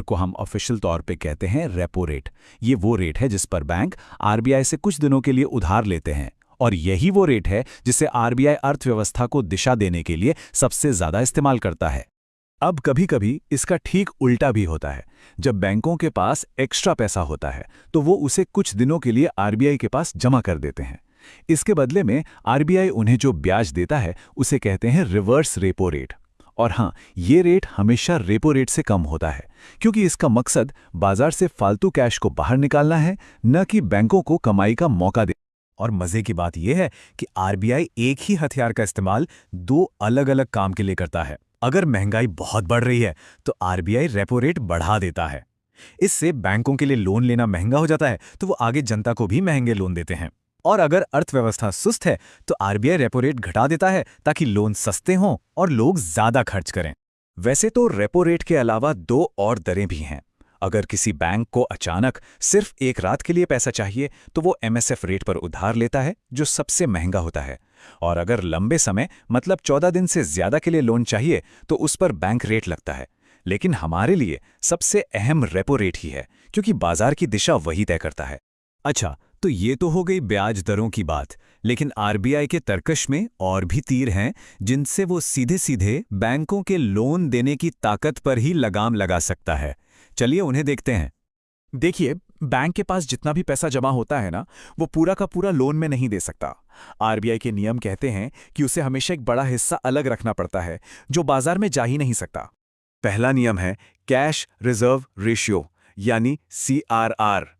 को हम ऑफिशियल तौर पे कहते हैं रेपो रेट। ये वो रेट है जिस पर बैंक आरबीआई से कुछ दिनों के लिए उधार लेते हैं, और यही वो रेट है जिसे आरबीआई अर्थव्यवस्था को दिशा देने के लिए सबसे ज्यादा इस्तेमाल करता है। अब कभी-कभी इसका ठीक उल्टा भी होता है। जब बैंकों के पास एक्स्ट्रा पैसा होता है तो वो उसे कुछ दिनों के लिए आरबीआई के पास जमा कर देते हैं। इसके बदले में आरबीआई उन्हें जो ब्याज देता है उसे कहते हैं रिवर्स रेपो रेट। और हाँ, ये रेट हमेशा रेपो रेट से कम होता है, क्योंकि इसका मकसद बाजार से फालतू कैश को बाहर निकालना है, न कि बैंकों को कमाई का मौका देना। और मजे की बात यह है कि आरबीआई एक ही हथियार का इस्तेमाल दो अलग-अलग काम के लिए करता है। अगर महंगाई बहुत बढ़ रही है तो आरबीआई रेपो रेट बढ़ा देता है। इससे बैंकों के लिए लोन लेना महंगा हो जाता है, तो वो आगे जनता को भी महंगे लोन देते हैं। और अगर अर्थव्यवस्था सुस्त है तो आरबीआई रेपो रेट घटा देता है ताकि लोन सस्ते हों और लोग ज्यादा खर्च करें। वैसे तो रेपो रेट के अलावा दो और दरें भी हैं। अगर किसी बैंक को अचानक सिर्फ एक रात के लिए पैसा चाहिए तो वो एमएसएफ रेट पर उधार लेता है, जो सबसे महंगा होता है। और अगर लंबे समय मतलब 14 दिन से ज्यादा के लिए लोन चाहिए तो उस पर बैंक रेट लगता है। लेकिन हमारे लिए सबसे अहम रेपो रेट ही है, क्योंकि बाजार की दिशा वही तय करता है। अच्छा, तो ये तो हो गई ब्याज दरों की बात, लेकिन आरबीआई के तर्कश में और भी तीर हैं जिनसे वो सीधे सीधे बैंकों के लोन देने की ताकत पर ही लगाम लगा सकता है। चलिए उन्हें देखते हैं। देखिए, बैंक के पास जितना भी पैसा जमा होता है ना, वो पूरा का पूरा लोन में नहीं दे सकता। आरबीआई के नियम कहते हैं कि उसे हमेशा एक बड़ा हिस्सा अलग रखना पड़ता है, जो बाजार में जा ही नहीं सकता। पहला नियम है कैश रिजर्व रेशियो, यानी CRR।